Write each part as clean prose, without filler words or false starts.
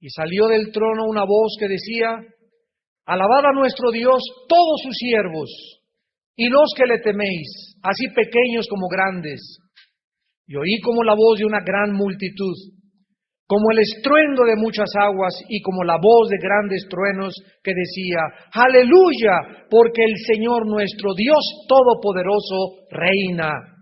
Y salió del trono una voz que decía: alabad a nuestro Dios todos sus siervos, y los que le teméis, así pequeños como grandes. Y oí como la voz de una gran multitud, como el estruendo de muchas aguas, y como la voz de grandes truenos que decía: aleluya, porque el Señor nuestro Dios Todopoderoso reina.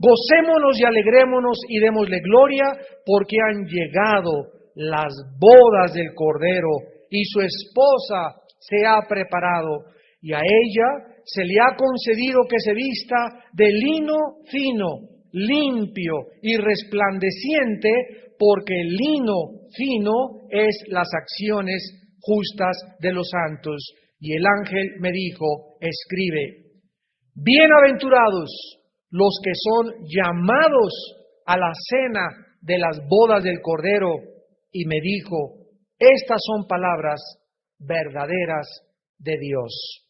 Gocémonos y alegrémonos y démosle gloria, porque han llegado las bodas del Cordero, y su esposa se ha preparado, y a ella se le ha concedido que se vista de lino fino, limpio y resplandeciente, porque el lino fino es las acciones justas de los santos. Y el ángel me dijo: escribe, bienaventurados los que son llamados a la cena de las bodas del Cordero. Y me dijo: estas son palabras verdaderas de Dios.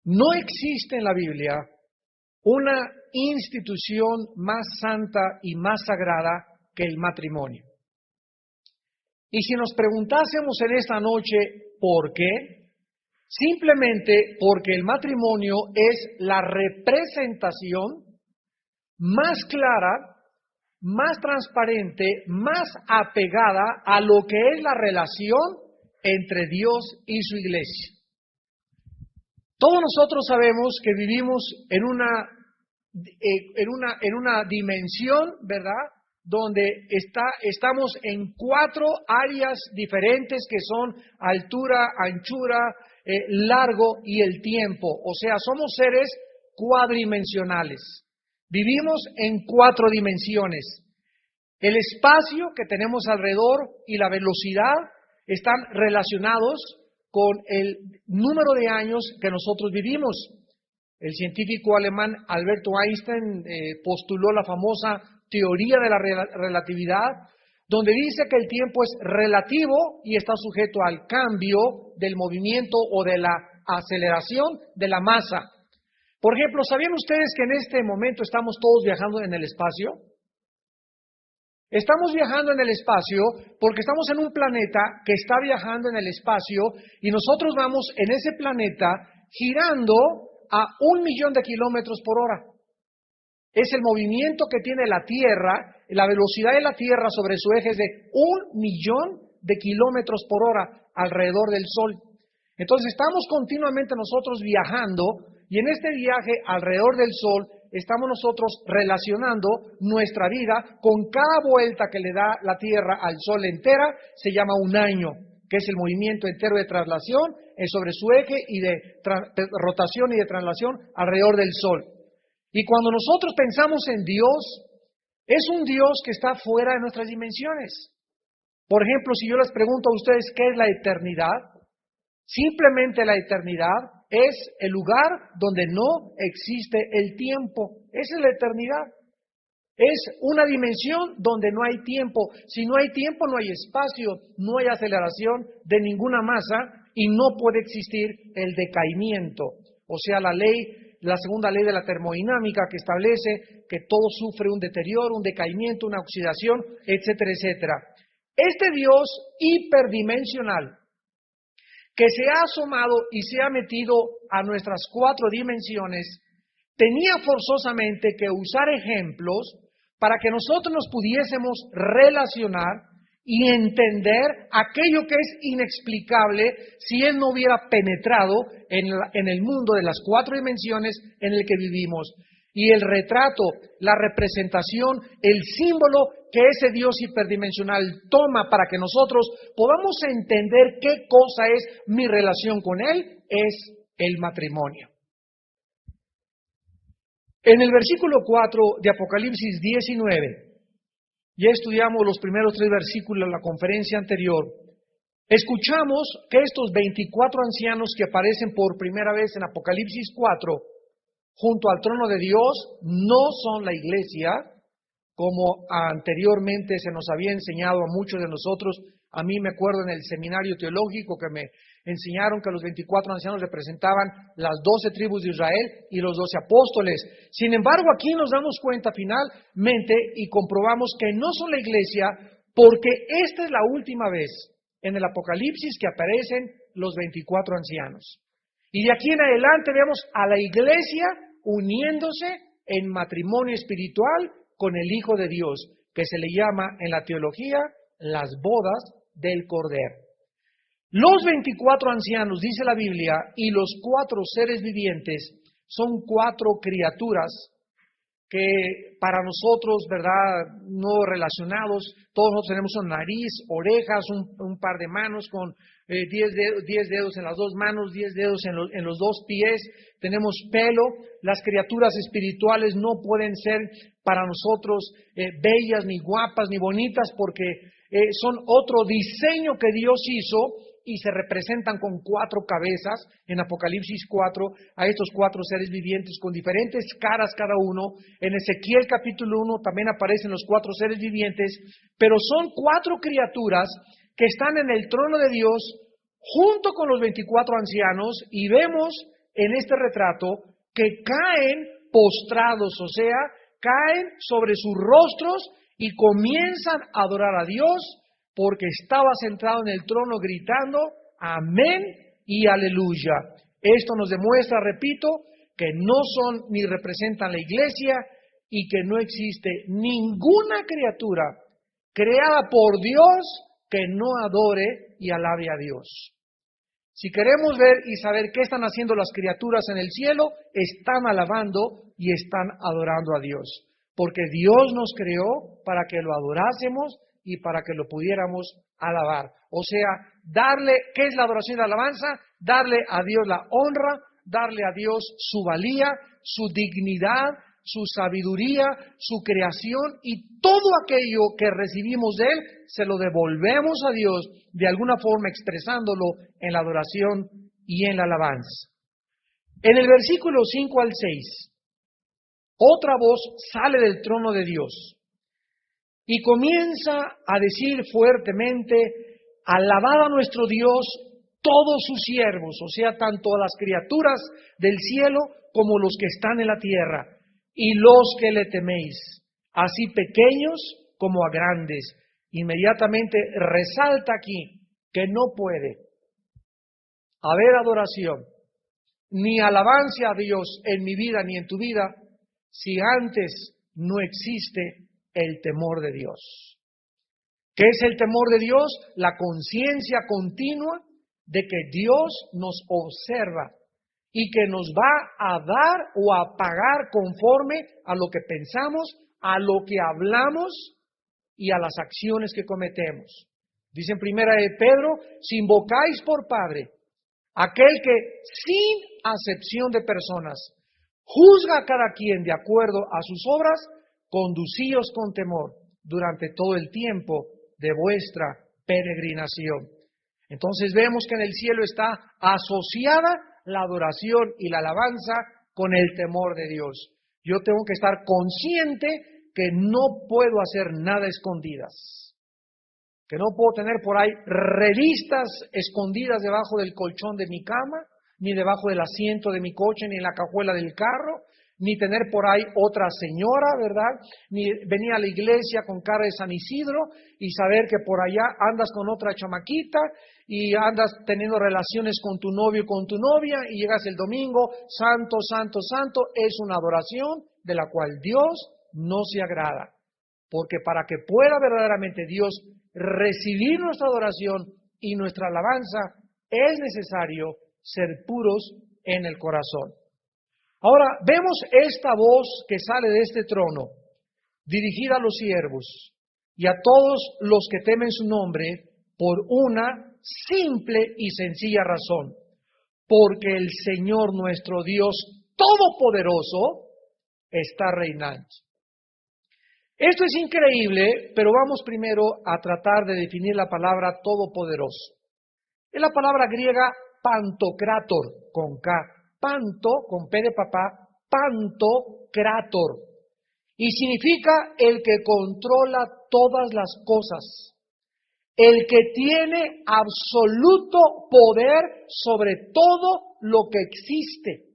No existe en la Biblia una institución más santa y más sagrada que el matrimonio. Y si nos preguntásemos en esta noche ¿por qué? Simplemente porque el matrimonio es la representación más clara, más transparente, más apegada a lo que es la relación entre Dios y su iglesia. Todos nosotros sabemos que vivimos en una dimensión, ¿verdad?, donde estamos en 4 áreas diferentes que son altura, anchura, largo y el tiempo. O sea, somos seres cuadridimensionales. Vivimos en 4 dimensiones. El espacio que tenemos alrededor y la velocidad están relacionados con el número de años que nosotros vivimos. El científico alemán Albert Einstein postuló la famosa teoría de la relatividad, donde dice que el tiempo es relativo y está sujeto al cambio del movimiento o de la aceleración de la masa. Por ejemplo, ¿sabían ustedes que en este momento estamos todos viajando en el espacio? Estamos viajando en el espacio porque estamos en un planeta que está viajando en el espacio y nosotros vamos en ese planeta girando a 1.000.000 de kilómetros por hora. Es el movimiento que tiene la Tierra, la velocidad de la Tierra sobre su eje es de 1.000.000 de kilómetros por hora alrededor del Sol. Entonces estamos continuamente nosotros viajando y en este viaje alrededor del Sol estamos nosotros relacionando nuestra vida con cada vuelta que le da la Tierra al Sol entera, se llama un año, que es el movimiento entero de traslación sobre su eje y de rotación y de traslación alrededor del Sol. Y cuando nosotros pensamos en Dios, es un Dios que está fuera de nuestras dimensiones. Por ejemplo, si yo les pregunto a ustedes qué es la eternidad, simplemente la eternidad es el lugar donde no existe el tiempo. Esa es la eternidad. Es una dimensión donde no hay tiempo. Si no hay tiempo, no hay espacio, no hay aceleración de ninguna masa y no puede existir el decaimiento. O sea, la segunda ley de la termodinámica que establece que todo sufre un deterioro, un decaimiento, una oxidación, etcétera, etcétera. Este Dios hiperdimensional que se ha asomado y se ha metido a nuestras 4 dimensiones, tenía forzosamente que usar ejemplos para que nosotros nos pudiésemos relacionar y entender aquello que es inexplicable si Él no hubiera penetrado en el mundo de las 4 dimensiones en el que vivimos. Y el retrato, la representación, el símbolo que ese Dios hiperdimensional toma para que nosotros podamos entender qué cosa es mi relación con Él, es el matrimonio. En el versículo 4 de Apocalipsis 19, ya estudiamos los primeros 3 versículos de la conferencia anterior, escuchamos que estos 24 ancianos que aparecen por primera vez en Apocalipsis 4, junto al trono de Dios, no son la iglesia, como anteriormente se nos había enseñado a muchos de nosotros. A mí me acuerdo en el seminario teológico que me enseñaron que los 24 ancianos representaban las 12 tribus de Israel y los 12 apóstoles. Sin embargo, aquí nos damos cuenta finalmente y comprobamos que no son la iglesia porque esta es la última vez en el Apocalipsis que aparecen los 24 ancianos. Y de aquí en adelante vemos a la iglesia uniéndose en matrimonio espiritual con el Hijo de Dios, que se le llama en la teología las bodas del Cordero. Los 24 ancianos, dice la Biblia, y los 4 seres vivientes son 4 criaturas que para nosotros, ¿verdad?, no relacionados, todos nosotros tenemos una nariz, orejas, un par de manos con 10 dedos en las 2 manos, 10 dedos en los 2 pies, tenemos pelo. Las criaturas espirituales no pueden ser para nosotros bellas, ni guapas, ni bonitas, porque son otro diseño que Dios hizo, y se representan con 4 cabezas en Apocalipsis 4, a estos 4 seres vivientes con diferentes caras cada uno. En Ezequiel capítulo 1 también aparecen los 4 seres vivientes, pero son 4 criaturas que están en el trono de Dios junto con los 24 ancianos, y vemos en este retrato que caen postrados, o sea, caen sobre sus rostros y comienzan a adorar a Dios, porque estaba sentado en el trono gritando, amén y aleluya. Esto nos demuestra, repito, que no son ni representan la iglesia y que no existe ninguna criatura creada por Dios que no adore y alabe a Dios. Si queremos ver y saber qué están haciendo las criaturas en el cielo, están alabando y están adorando a Dios, porque Dios nos creó para que lo adorásemos y para que lo pudiéramos alabar. O sea, ¿qué es la adoración y la alabanza? Darle a Dios la honra, darle a Dios su valía, su dignidad, su sabiduría, su creación, y todo aquello que recibimos de Él, se lo devolvemos a Dios de alguna forma, expresándolo en la adoración y en la alabanza. En el versículo 5 al 6, otra voz sale del trono de Dios y comienza a decir fuertemente, alabad a nuestro Dios todos sus siervos, o sea, tanto a las criaturas del cielo como los que están en la tierra, y los que le teméis, así pequeños como a grandes. Inmediatamente resalta aquí que no puede haber adoración ni alabanza a Dios en mi vida ni en tu vida si antes no existe el temor de Dios. ¿Qué es el temor de Dios? La conciencia continua de que Dios nos observa y que nos va a dar o a pagar conforme a lo que pensamos, a lo que hablamos y a las acciones que cometemos. Dice en primera de Pedro, si invocáis por Padre aquel que sin acepción de personas juzga a cada quien de acuerdo a sus obras, conducíos con temor durante todo el tiempo de vuestra peregrinación. Entonces vemos que en el cielo está asociada la adoración y la alabanza con el temor de Dios. Yo tengo que estar consciente que no puedo hacer nada escondidas, que no puedo tener por ahí revistas escondidas debajo del colchón de mi cama, ni debajo del asiento de mi coche, ni en la cajuela del carro, ni tener por ahí otra señora, ¿verdad? Ni venir a la iglesia con cara de San Isidro y saber que por allá andas con otra chamaquita y andas teniendo relaciones con tu novio y con tu novia y llegas el domingo, santo, santo, santo. Es una adoración de la cual Dios no se agrada. Porque para que pueda verdaderamente Dios recibir nuestra adoración y nuestra alabanza, es necesario ser puros en el corazón. Ahora, vemos esta voz que sale de este trono, dirigida a los siervos y a todos los que temen su nombre, por una simple y sencilla razón, porque el Señor nuestro Dios Todopoderoso está reinando. Esto es increíble, pero vamos primero a tratar de definir la palabra todopoderoso. Es la palabra griega pantocrator, con K. Panto, con P de papá, pantocrator. Y significa el que controla todas las cosas, el que tiene absoluto poder sobre todo lo que existe.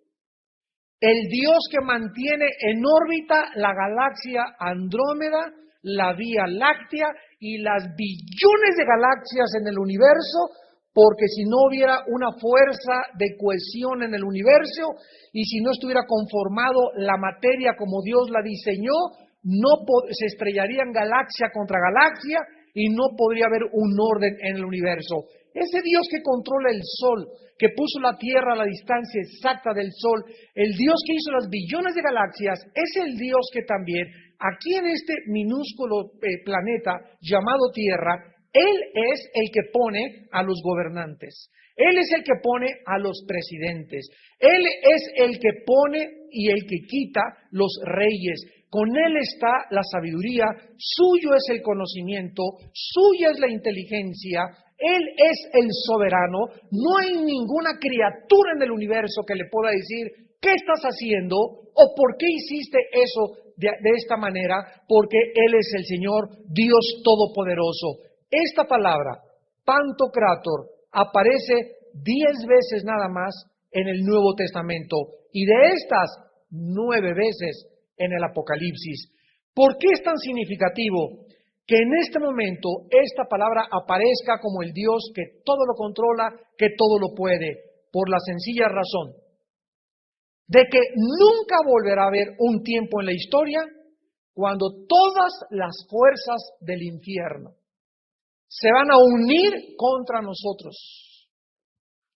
El Dios que mantiene en órbita la galaxia Andrómeda, la Vía Láctea y las billones de galaxias en el universo, porque si no hubiera una fuerza de cohesión en el universo y si no estuviera conformado la materia como Dios la diseñó, se estrellarían galaxia contra galaxia y no podría haber un orden en el universo. Ese Dios que controla el sol, que puso la Tierra a la distancia exacta del sol, el Dios que hizo las billones de galaxias, es el Dios que también, aquí en este minúsculo planeta llamado Tierra, Él es el que pone a los gobernantes, Él es el que pone a los presidentes, Él es el que pone y el que quita los reyes. Con Él está la sabiduría, suyo es el conocimiento, suya es la inteligencia, Él es el soberano. No hay ninguna criatura en el universo que le pueda decir, ¿qué estás haciendo? ¿O por qué hiciste eso de esta manera? Porque Él es el Señor, Dios Todopoderoso. Esta palabra, Pantocrátor, aparece 10 veces nada más en el Nuevo Testamento y de estas 9 veces en el Apocalipsis. ¿Por qué es tan significativo que en este momento esta palabra aparezca como el Dios que todo lo controla, que todo lo puede? Por la sencilla razón de que nunca volverá a haber un tiempo en la historia cuando todas las fuerzas del infierno se van a unir contra nosotros,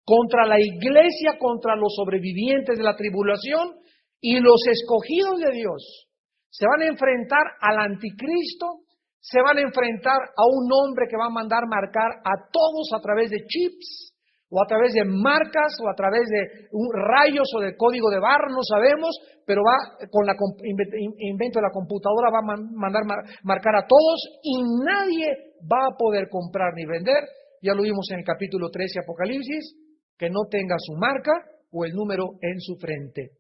contra la iglesia, contra los sobrevivientes de la tribulación y los escogidos de Dios. Se van a enfrentar al anticristo, se van a enfrentar a un hombre que va a mandar marcar a todos a través de chips, o a través de marcas, o a través de rayos o de código de barra, no sabemos, pero va con la invento de la computadora, va a mandar marcar a todos y nadie va a poder comprar ni vender. Ya lo vimos en el capítulo 13 de Apocalipsis, que no tenga su marca o el número en su frente.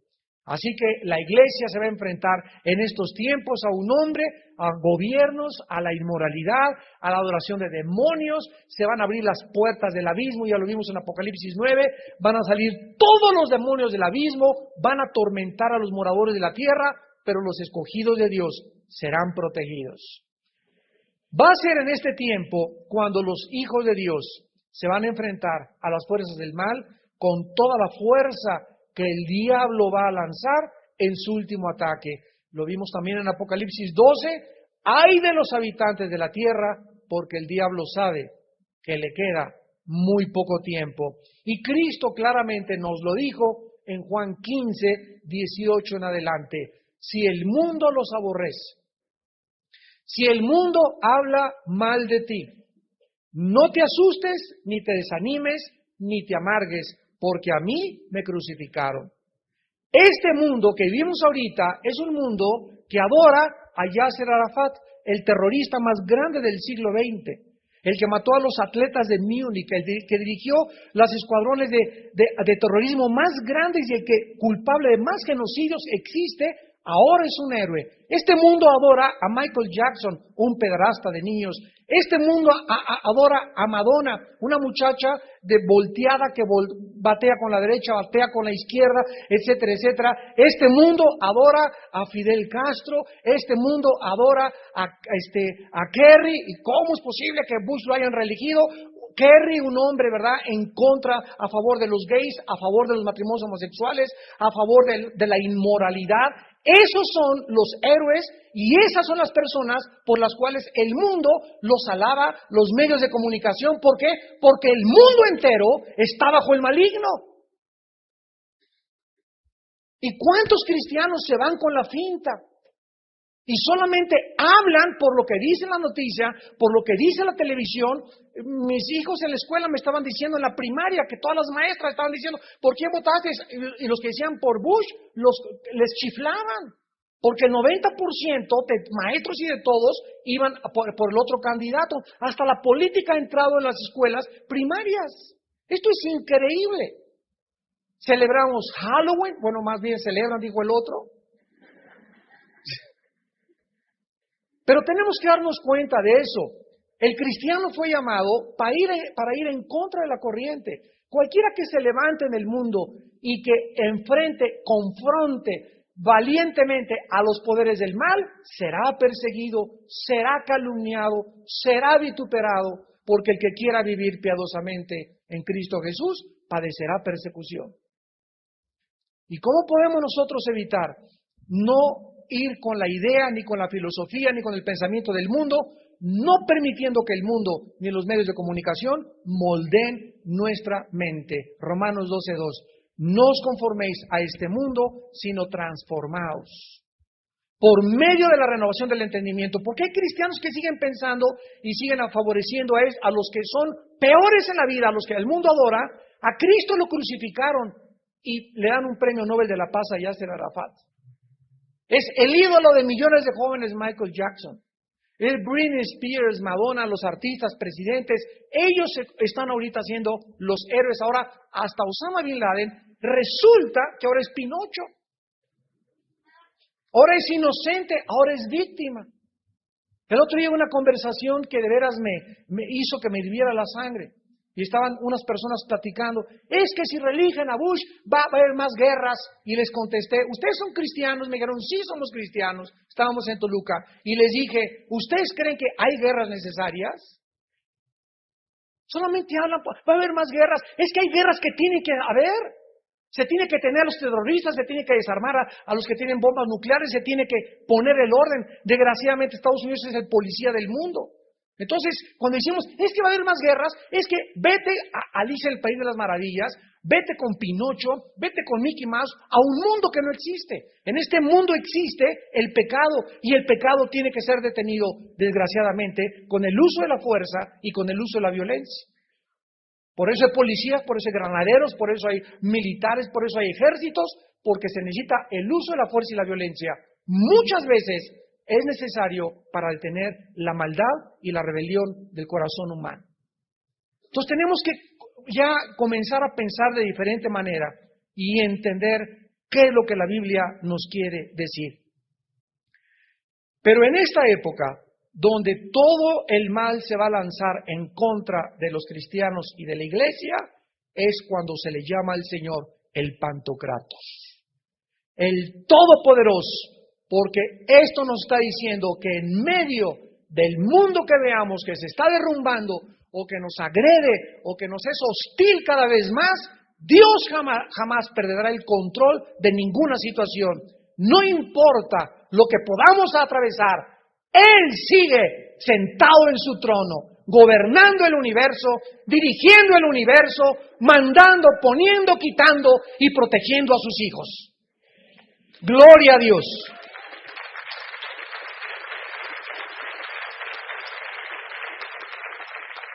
Así que la iglesia se va a enfrentar en estos tiempos a un hombre, a gobiernos, a la inmoralidad, a la adoración de demonios. Se van a abrir las puertas del abismo, ya lo vimos en Apocalipsis 9, van a salir todos los demonios del abismo, van a atormentar a los moradores de la tierra, pero los escogidos de Dios serán protegidos. Va a ser en este tiempo cuando los hijos de Dios se van a enfrentar a las fuerzas del mal con toda la fuerza que el diablo va a lanzar en su último ataque. Lo vimos también en Apocalipsis 12. ¡Ay de los habitantes de la tierra! Porque el diablo sabe que le queda muy poco tiempo. Y Cristo claramente nos lo dijo en Juan 15, 18 en adelante. Si el mundo los aborrece, si el mundo habla mal de ti, no te asustes, ni te desanimes, ni te amargues, porque a mí me crucificaron. Este mundo que vivimos ahorita es un mundo que adora a Yasser Arafat, el terrorista más grande del siglo XX, el que mató a los atletas de Múnich, el que dirigió los escuadrones de terrorismo más grandes y el que culpable de más genocidios existe, ahora es un héroe. Este mundo adora a Michael Jackson, un pederasta de niños. Este mundo adora a Madonna, una muchacha volteada que batea con la derecha, batea con la izquierda, etcétera, etcétera. Este mundo adora a Fidel Castro, este mundo adora a Kerry. ¿Y cómo es posible que Bush lo hayan reelegido? Kerry, un hombre, ¿verdad?, en contra, a favor de los gays, a favor de los matrimonios homosexuales, a favor de la inmoralidad. Esos son los héroes y esas son las personas por las cuales el mundo los alaba, los medios de comunicación. ¿Por qué? Porque el mundo entero está bajo el maligno. ¿Y cuántos cristianos se van con la finta? Y solamente hablan por lo que dice la noticia, por lo que dice la televisión. Mis hijos en la escuela me estaban diciendo en la primaria que todas las maestras estaban diciendo, ¿por qué votaste? Y los que decían por Bush, les chiflaban. Porque el 90% de maestros y de todos iban por el otro candidato. Hasta la política ha entrado en las escuelas primarias. Esto es increíble. Celebramos Halloween, bueno, más bien celebran, dijo el otro. Pero tenemos que darnos cuenta de eso. El cristiano fue llamado para ir en contra de la corriente. Cualquiera que se levante en el mundo y que enfrente, confronte, valientemente a los poderes del mal, será perseguido, será calumniado, será vituperado, porque el que quiera vivir piadosamente en Cristo Jesús padecerá persecución. ¿Y cómo podemos nosotros evitar no ir con la idea, ni con la filosofía, ni con el pensamiento del mundo, no permitiendo que el mundo ni los medios de comunicación moldeen nuestra mente? Romanos 12:2. No os conforméis a este mundo, sino transformaos por medio de la renovación del entendimiento. Porque hay cristianos que siguen pensando y siguen favoreciendo a los que son peores en la vida, a los que el mundo adora. A Cristo lo crucificaron y le dan un premio Nobel de la Paz a Yasser Arafat. Es el ídolo de millones de jóvenes, Michael Jackson. Es Britney Spears, Madonna, los artistas, presidentes. Ellos están ahorita siendo los héroes. Ahora, hasta Osama Bin Laden, resulta que ahora es Pinocho. Ahora es inocente, ahora es víctima. El otro día una conversación que de veras me hizo que me hirviera la sangre. Y estaban unas personas platicando, es que si religen a Bush va a haber más guerras. Y les contesté, ¿ustedes son cristianos? Me dijeron, sí somos cristianos. Estábamos en Toluca. Y les dije, ¿ustedes creen que hay guerras necesarias? Solamente hablan, va a haber más guerras. Es que hay guerras que tienen que haber. Se tiene que tener a los terroristas, se tiene que desarmar a los que tienen bombas nucleares, se tiene que poner el orden. Desgraciadamente Estados Unidos es el policía del mundo. Entonces, cuando decimos, es que va a haber más guerras, es que vete a Alicia en el País de las Maravillas, vete con Pinocho, vete con Mickey Mouse, a un mundo que no existe. En este mundo existe el pecado, y el pecado tiene que ser detenido, desgraciadamente, con el uso de la fuerza y con el uso de la violencia. Por eso hay policías, por eso hay granaderos, por eso hay militares, por eso hay ejércitos, porque se necesita el uso de la fuerza y la violencia. Muchas veces es necesario para detener la maldad y la rebelión del corazón humano. Entonces tenemos que ya comenzar a pensar de diferente manera y entender qué es lo que la Biblia nos quiere decir. Pero en esta época, donde todo el mal se va a lanzar en contra de los cristianos y de la iglesia, es cuando se le llama al Señor el Pantocratos, el Todopoderoso. Porque esto nos está diciendo que en medio del mundo que veamos que se está derrumbando, o que nos agrede, o que nos es hostil cada vez más, Dios jamás perderá el control de ninguna situación. No importa lo que podamos atravesar, Él sigue sentado en su trono, gobernando el universo, dirigiendo el universo, mandando, poniendo, quitando y protegiendo a sus hijos. Gloria a Dios.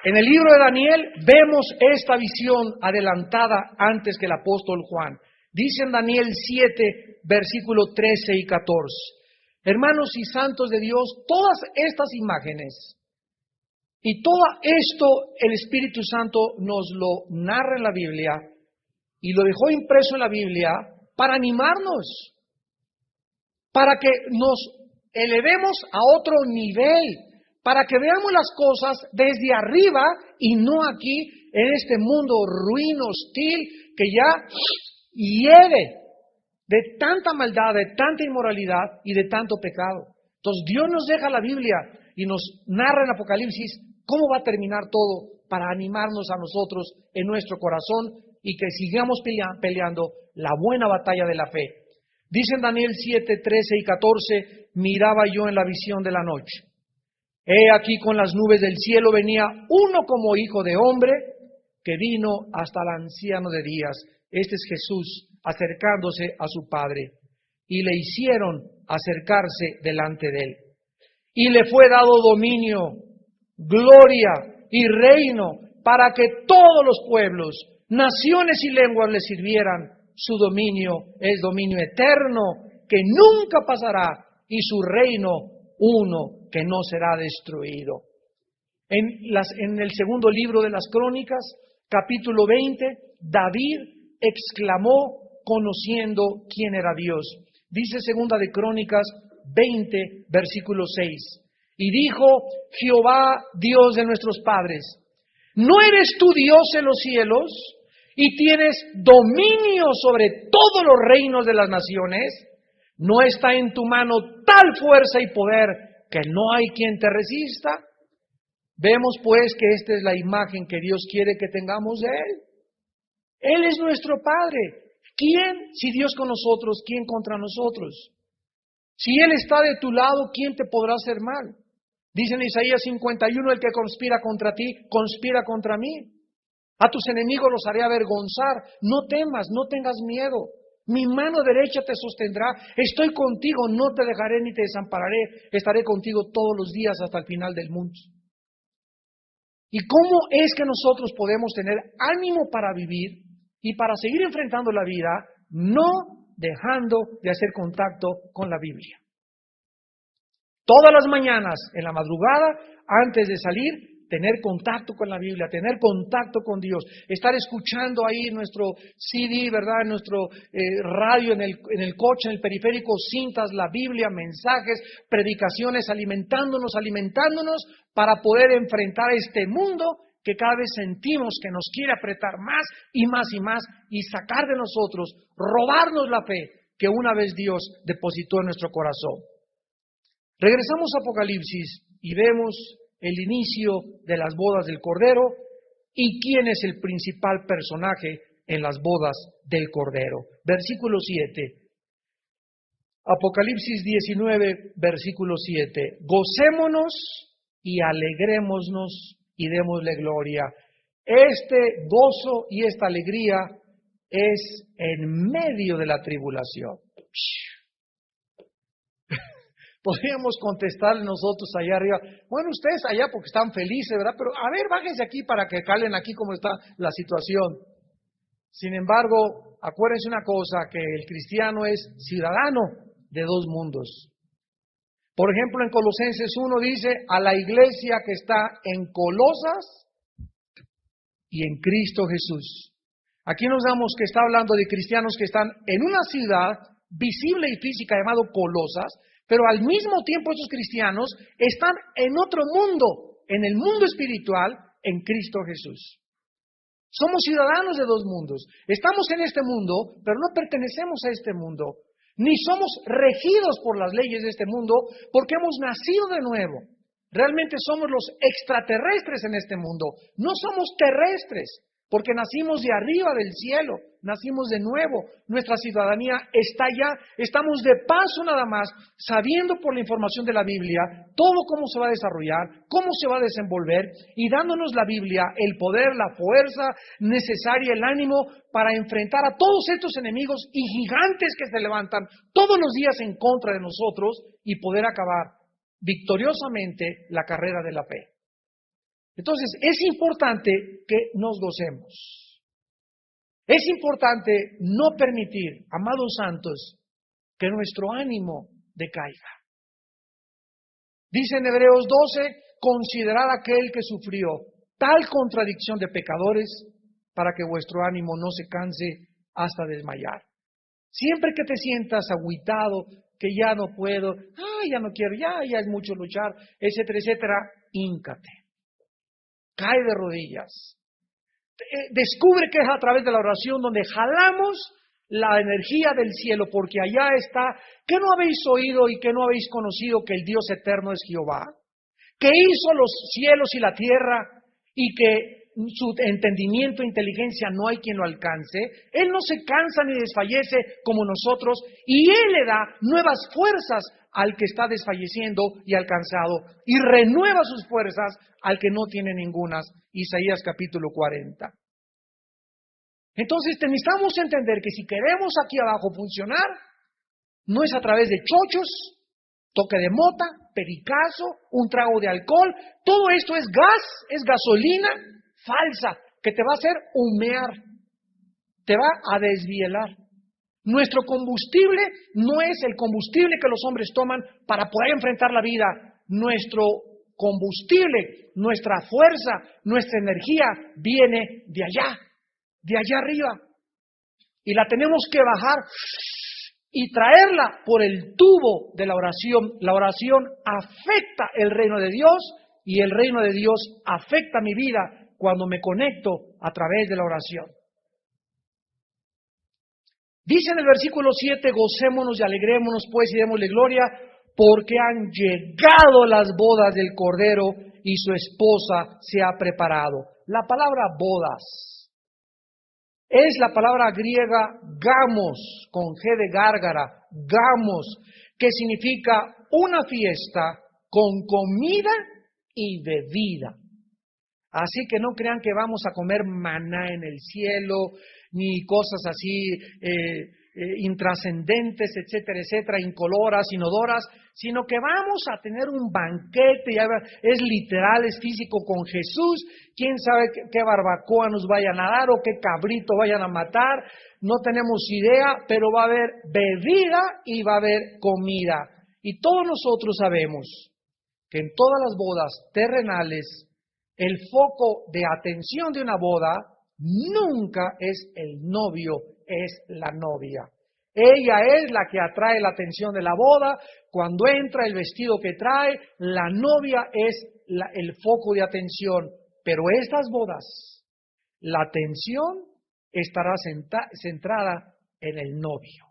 En el libro de Daniel vemos esta visión adelantada antes que el apóstol Juan. Dice en Daniel 7, versículo 13 y 14. Hermanos y santos de Dios, todas estas imágenes y todo esto el Espíritu Santo nos lo narra en la Biblia y lo dejó impreso en la Biblia para animarnos, para que nos elevemos a otro nivel, para que veamos las cosas desde arriba y no aquí en este mundo ruin, hostil, que ya hiede de tanta maldad, de tanta inmoralidad y de tanto pecado. Entonces Dios nos deja la Biblia y nos narra en Apocalipsis cómo va a terminar todo para animarnos a nosotros en nuestro corazón y que sigamos peleando la buena batalla de la fe. Dice en Daniel 7, 13 y 14, miraba yo en la visión de la noche. He aquí con las nubes del cielo venía uno como hijo de hombre que vino hasta el anciano de días. Este es Jesús acercándose a su Padre. Y le hicieron acercarse delante de él. Y le fue dado dominio, gloria y reino para que todos los pueblos, naciones y lenguas le sirvieran. Su dominio es dominio eterno que nunca pasará y su reino uno que no será destruido. En el segundo libro de las Crónicas, capítulo 20, David exclamó conociendo quién era Dios. Dice segunda de Crónicas 20, versículo 6. Y dijo Jehová, Dios de nuestros padres, ¿no eres tú Dios en los cielos y tienes dominio sobre todos los reinos de las naciones? ¿No está en tu mano tal fuerza y poder que no hay quien te resista? Vemos pues que esta es la imagen que Dios quiere que tengamos de Él. Él es nuestro Padre. ¿Quién, si Dios con nosotros, quién contra nosotros? Si Él está de tu lado, ¿quién te podrá hacer mal? Dice en Isaías 51, el que conspira contra ti, conspira contra mí. A tus enemigos los haré avergonzar. No temas, no tengas miedo. Mi mano derecha te sostendrá. Estoy contigo, no te dejaré ni te desampararé. Estaré contigo todos los días hasta el final del mundo. ¿Y cómo es que nosotros podemos tener ánimo para vivir y para seguir enfrentando la vida, no dejando de hacer contacto con la Biblia? Todas las mañanas, en la madrugada, antes de salir, tener contacto con la Biblia, tener contacto con Dios, estar escuchando ahí nuestro CD, ¿verdad? Nuestro radio en el coche, en el periférico, cintas, la Biblia, mensajes, predicaciones, alimentándonos para poder enfrentar este mundo que cada vez sentimos que nos quiere apretar más y más y sacar de nosotros, robarnos la fe que una vez Dios depositó en nuestro corazón. Regresamos a Apocalipsis y vemos el inicio de las bodas del Cordero y quién es el principal personaje en las bodas del Cordero. Versículo 7. Apocalipsis 19, versículo 7. Gocémonos y alegrémonos y démosle gloria. Este gozo y esta alegría es en medio de la tribulación. Podríamos contestarle nosotros allá arriba, bueno, ustedes allá porque están felices, ¿verdad? Pero a ver, bájense aquí para que calen aquí cómo está la situación. Sin embargo, acuérdense una cosa, que el cristiano es ciudadano de dos mundos. Por ejemplo, en Colosenses 1 dice, a la iglesia que está en Colosas y en Cristo Jesús. Aquí nos damos que está hablando de cristianos que están en una ciudad visible y física llamado Colosas, pero al mismo tiempo esos cristianos están en otro mundo, en el mundo espiritual, en Cristo Jesús. Somos ciudadanos de dos mundos. Estamos en este mundo, pero no pertenecemos a este mundo. Ni somos regidos por las leyes de este mundo, porque hemos nacido de nuevo. Realmente somos los extraterrestres en este mundo. No somos terrestres, porque nacimos de arriba del cielo, nacimos de nuevo, nuestra ciudadanía está allá, estamos de paso nada más, sabiendo por la información de la Biblia todo cómo se va a desarrollar, cómo se va a desenvolver y dándonos la Biblia el poder, la fuerza necesaria, el ánimo para enfrentar a todos estos enemigos y gigantes que se levantan todos los días en contra de nosotros y poder acabar victoriosamente la carrera de la fe. Entonces, es importante que nos gocemos. Es importante no permitir, amados santos, que nuestro ánimo decaiga. Dice en Hebreos 12, considerad aquel que sufrió tal contradicción de pecadores para que vuestro ánimo no se canse hasta desmayar. Siempre que te sientas agüitado, que ya no puedo, ya no quiero, ya es mucho luchar, etcétera, etcétera, híncate. Cae de rodillas. Descubre que es a través de la oración donde jalamos la energía del cielo, porque allá está, que no habéis oído y que no habéis conocido que el Dios eterno es Jehová, que hizo los cielos y la tierra y que su entendimiento e inteligencia no hay quien lo alcance. Él no se cansa ni desfallece como nosotros y Él le da nuevas fuerzas al que está desfalleciendo y alcanzado y renueva sus fuerzas al que no tiene ningunas. Isaías capítulo 40. Entonces necesitamos entender que si queremos aquí abajo funcionar, no es a través de chochos, toque de mota, pericazo, un trago de alcohol. Todo esto es gas, es gasolina falsa que te va a hacer humear, te va a desvielar. Nuestro combustible no es el combustible que los hombres toman para poder enfrentar la vida. Nuestro combustible, nuestra fuerza, nuestra energía viene de allá arriba. Y la tenemos que bajar y traerla por el tubo de la oración. La oración afecta el reino de Dios y el reino de Dios afecta mi vida cuando me conecto a través de la oración. Dice en el versículo 7, gocémonos y alegrémonos pues y démosle gloria, porque han llegado las bodas del Cordero y su esposa se ha preparado. La palabra bodas es la palabra griega gamos, con G de gárgara, gamos, que significa una fiesta con comida y bebida. Así que no crean que vamos a comer maná en el cielo, ni cosas así intrascendentes, etcétera, etcétera, incoloras, inodoras, sino que vamos a tener un banquete, es literal, es físico con Jesús. Quién sabe qué barbacoa nos vayan a dar o qué cabrito vayan a matar, no tenemos idea, pero va a haber bebida y va a haber comida. Y todos nosotros sabemos que en todas las bodas terrenales, el foco de atención de una boda nunca es el novio, es la novia. Ella es la que atrae la atención de la boda. Cuando entra, el vestido que trae, la novia es el foco de atención. Pero estas bodas, la atención estará centrada en el novio,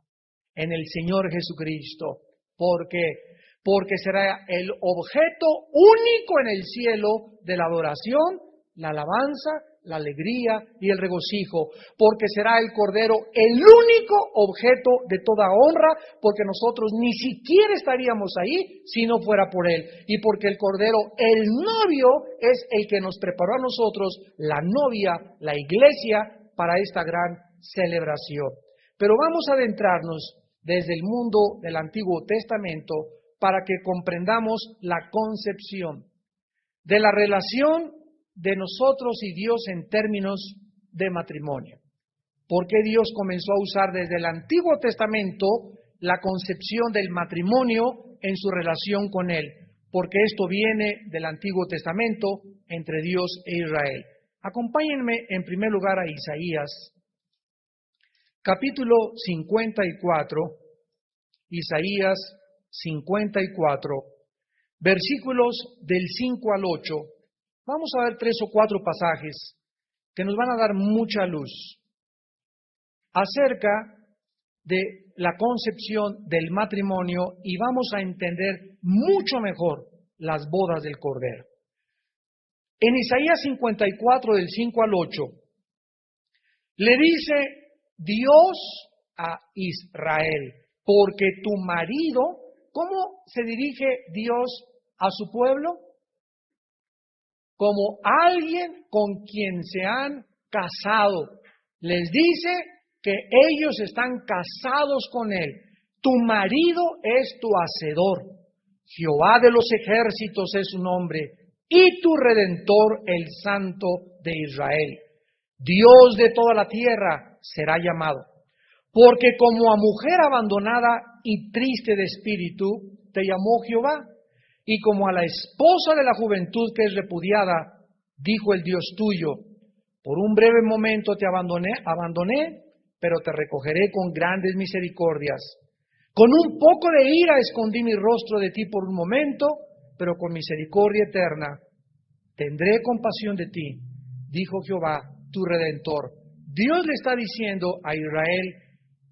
en el Señor Jesucristo. Porque será el objeto único en el cielo de la adoración, la alabanza, la alegría y el regocijo, porque será el Cordero el único objeto de toda honra, porque nosotros ni siquiera estaríamos ahí si no fuera por Él, y porque el Cordero, el novio, es el que nos preparó a nosotros, la novia, la iglesia, para esta gran celebración. Pero vamos a adentrarnos desde el mundo del Antiguo Testamento para que comprendamos la concepción de la relación de nosotros y Dios en términos de matrimonio. ¿Por qué Dios comenzó a usar desde el Antiguo Testamento la concepción del matrimonio en su relación con Él? Porque esto viene del Antiguo Testamento entre Dios e Israel. Acompáñenme en primer lugar a Isaías, capítulo 54, Isaías 54, versículos del 5 al 8. Vamos a ver 3 o 4 pasajes que nos van a dar mucha luz acerca de la concepción del matrimonio y vamos a entender mucho mejor las bodas del Cordero. En Isaías 54, del 5 al 8, le dice Dios a Israel, porque tu marido, ¿cómo se dirige Dios a su pueblo? Como alguien con quien se han casado. Les dice que ellos están casados con Él. Tu marido es tu hacedor. Jehová de los ejércitos es su nombre. Y tu Redentor, el Santo de Israel. Dios de toda la tierra será llamado. Porque como a mujer abandonada y triste de espíritu, te llamó Jehová. Y como a la esposa de la juventud que es repudiada, dijo el Dios tuyo, por un breve momento te abandoné, pero te recogeré con grandes misericordias. Con un poco de ira escondí mi rostro de ti por un momento, pero con misericordia eterna tendré compasión de ti, dijo Jehová, tu Redentor. Dios le está diciendo a Israel,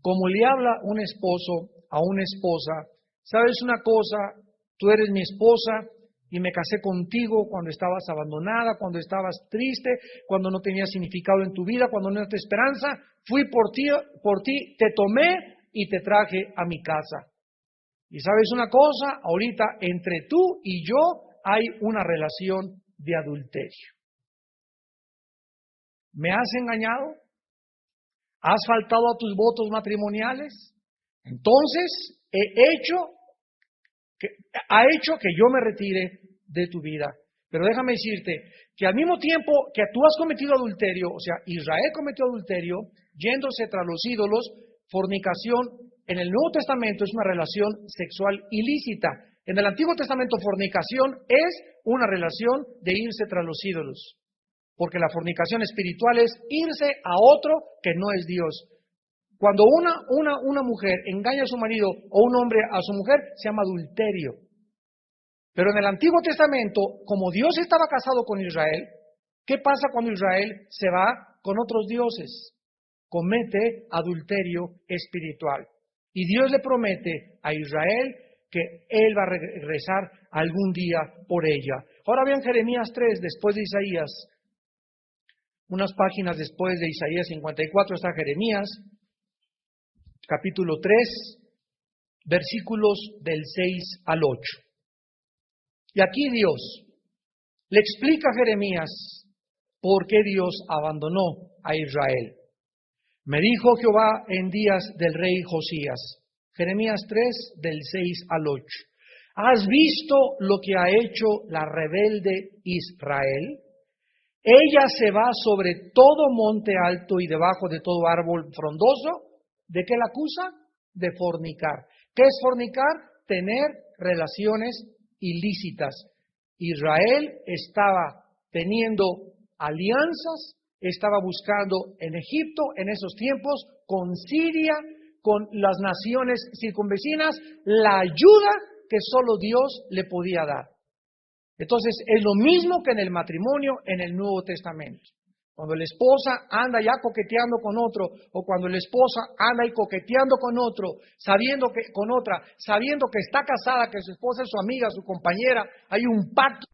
como le habla un esposo a una esposa, ¿sabes una cosa? Tú eres mi esposa y me casé contigo cuando estabas abandonada, cuando estabas triste, cuando no tenías significado en tu vida, cuando no tenías esperanza. Fui por ti, te tomé y te traje a mi casa. Y sabes una cosa, ahorita entre tú y yo hay una relación de adulterio. ¿Me has engañado? ¿Has faltado a tus votos matrimoniales? Entonces ha hecho que yo me retire de tu vida. Pero déjame decirte que al mismo tiempo que tú has cometido adulterio, o sea, Israel cometió adulterio, yéndose tras los ídolos, fornicación, en el Nuevo Testamento es una relación sexual ilícita. En el Antiguo Testamento, fornicación es una relación de irse tras los ídolos. Porque la fornicación espiritual es irse a otro que no es Dios. Cuando una mujer engaña a su marido o un hombre a su mujer, se llama adulterio. Pero en el Antiguo Testamento, como Dios estaba casado con Israel, ¿qué pasa cuando Israel se va con otros dioses? comete adulterio espiritual. Y Dios le promete a Israel que Él va a regresar algún día por ella. Ahora vean Jeremías 3, después de Isaías. Unas páginas después de Isaías 54 está Jeremías, capítulo 3, versículos del 6 al 8. Y aquí Dios le explica a Jeremías por qué Dios abandonó a Israel. Me dijo Jehová en días del rey Josías, Jeremías 3, del 6 al 8. ¿Has visto lo que ha hecho la rebelde Israel? Ella se va sobre todo monte alto y debajo de todo árbol frondoso. ¿De qué la acusa? De fornicar. ¿Qué es fornicar? Tener relaciones ilícitas. Israel estaba teniendo alianzas, estaba buscando en Egipto en esos tiempos, con Siria, con las naciones circunvecinas, la ayuda que solo Dios le podía dar. Entonces, es lo mismo que en el matrimonio en el Nuevo Testamento. Cuando la esposa anda ya coqueteando con otro, o cuando la esposa anda y coqueteando con otro, sabiendo que está casada, que su esposa es su amiga, su compañera, hay un pacto.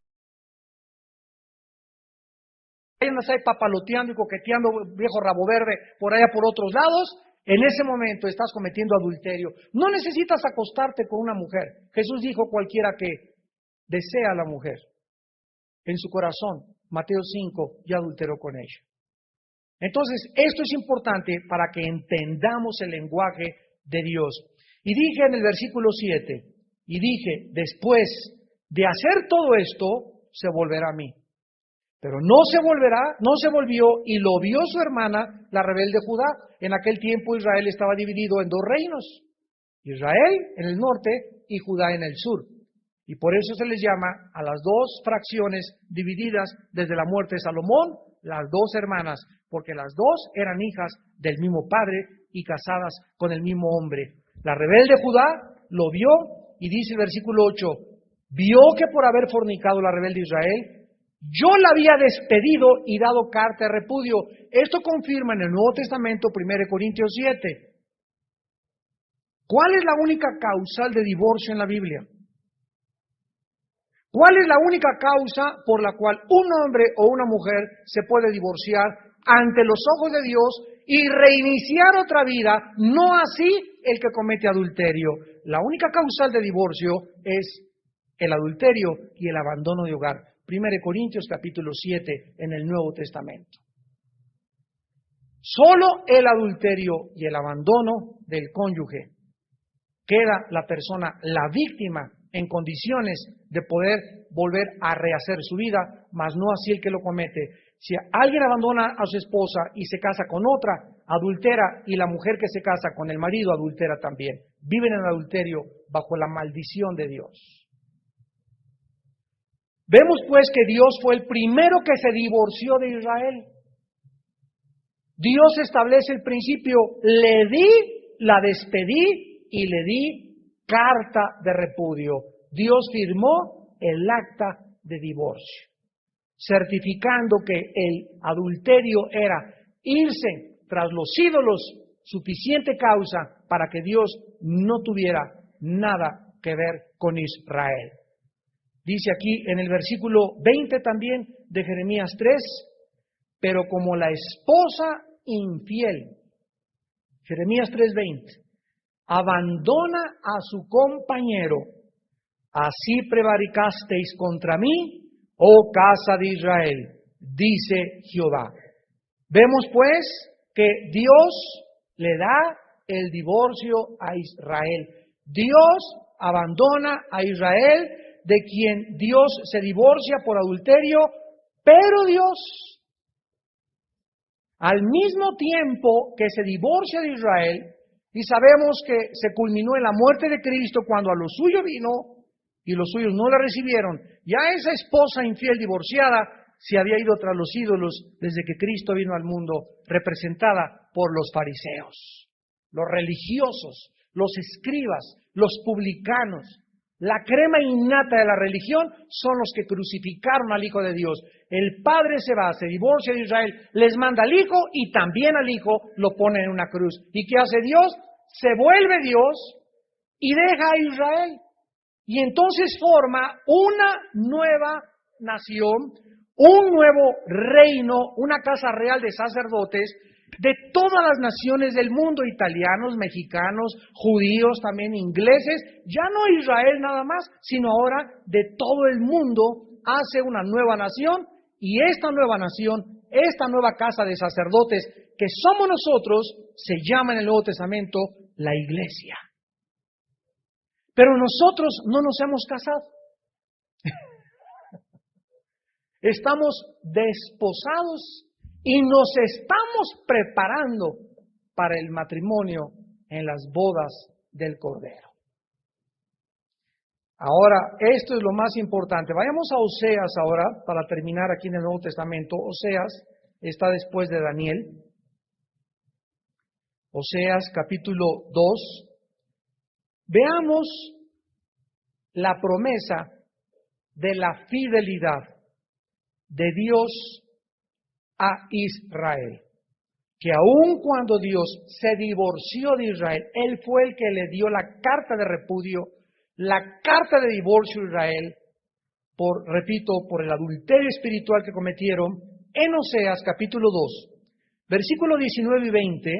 Andas ahí papaloteando y coqueteando, viejo rabo verde, por allá por otros lados, en ese momento estás cometiendo adulterio. No necesitas acostarte con una mujer. Jesús dijo: cualquiera que desea a la mujer en su corazón, Mateo 5, ya adulteró con ella. Entonces, esto es importante para que entendamos el lenguaje de Dios. Y dije en el versículo 7, y dije, después de hacer todo esto, se volverá a mí. Pero no se volvió, y lo vio su hermana, la rebelde Judá. En aquel tiempo Israel estaba dividido en dos reinos, Israel en el norte y Judá en el sur. Y por eso se les llama a las dos fracciones divididas desde la muerte de Salomón, las dos hermanas, porque las dos eran hijas del mismo padre y casadas con el mismo hombre. La rebelde Judá lo vio, y dice el versículo 8, vio que por haber fornicado la rebelde Israel, yo la había despedido y dado carta de repudio. Esto confirma en el Nuevo Testamento, 1 Corintios 7. ¿Cuál es la única causal de divorcio en la Biblia? ¿Cuál es la única causa por la cual un hombre o una mujer se puede divorciar ante los ojos de Dios y reiniciar otra vida, no así el que comete adulterio? La única causal de divorcio es el adulterio y el abandono de hogar. 1 Corintios capítulo 7 en el Nuevo Testamento. Solo el adulterio y el abandono del cónyuge queda la persona, la víctima, en condiciones de poder volver a rehacer su vida, mas no así el que lo comete. Si alguien abandona a su esposa y se casa con otra, adultera, y la mujer que se casa con el marido adultera también. Viven en adulterio bajo la maldición de Dios. Vemos pues que Dios fue el primero que se divorció de Israel. Dios establece el principio: le di, la despedí y le di carta de repudio. Dios firmó el acta de divorcio, certificando que el adulterio era irse tras los ídolos, suficiente causa para que Dios no tuviera nada que ver con Israel. Dice aquí en el versículo 20 también de Jeremías 3, pero como la esposa infiel, Jeremías 3:20, abandona a su compañero, así prevaricasteis contra mí, oh casa de Israel, dice Jehová. Vemos pues que Dios le da el divorcio a Israel. Dios abandona a Israel, de quien Dios se divorcia por adulterio, pero Dios, al mismo tiempo que se divorcia de Israel, y sabemos que se culminó en la muerte de Cristo cuando a los suyos vino y los suyos no la recibieron, ya esa esposa infiel divorciada se había ido tras los ídolos desde que Cristo vino al mundo, representada por los fariseos, los religiosos, los escribas, los publicanos. La crema innata de la religión son los que crucificaron al Hijo de Dios. El Padre se va, se divorcia de Israel, les manda al Hijo y también al Hijo lo pone en una cruz. ¿Y qué hace Dios? Se vuelve Dios y deja a Israel. Y entonces forma una nueva nación, un nuevo reino, una casa real de sacerdotes de todas las naciones del mundo, italianos, mexicanos, judíos, también ingleses, ya no Israel nada más, sino ahora de todo el mundo hace una nueva nación, y esta nueva nación, esta nueva casa de sacerdotes que somos nosotros, se llama en el Nuevo Testamento la iglesia. Pero nosotros no nos hemos casado. Estamos desposados y nos estamos preparando para el matrimonio en las bodas del Cordero. Ahora, esto es lo más importante. Vayamos a Oseas ahora, para terminar aquí en el Nuevo Testamento. Oseas está después de Daniel. Oseas capítulo 2. Veamos la promesa de la fidelidad de Dios a Israel, que aun cuando Dios se divorció de Israel, Él fue el que le dio la carta de repudio, la carta de divorcio a Israel, repito, por el adulterio espiritual que cometieron. En Oseas capítulo 2, versículo 19 y 20,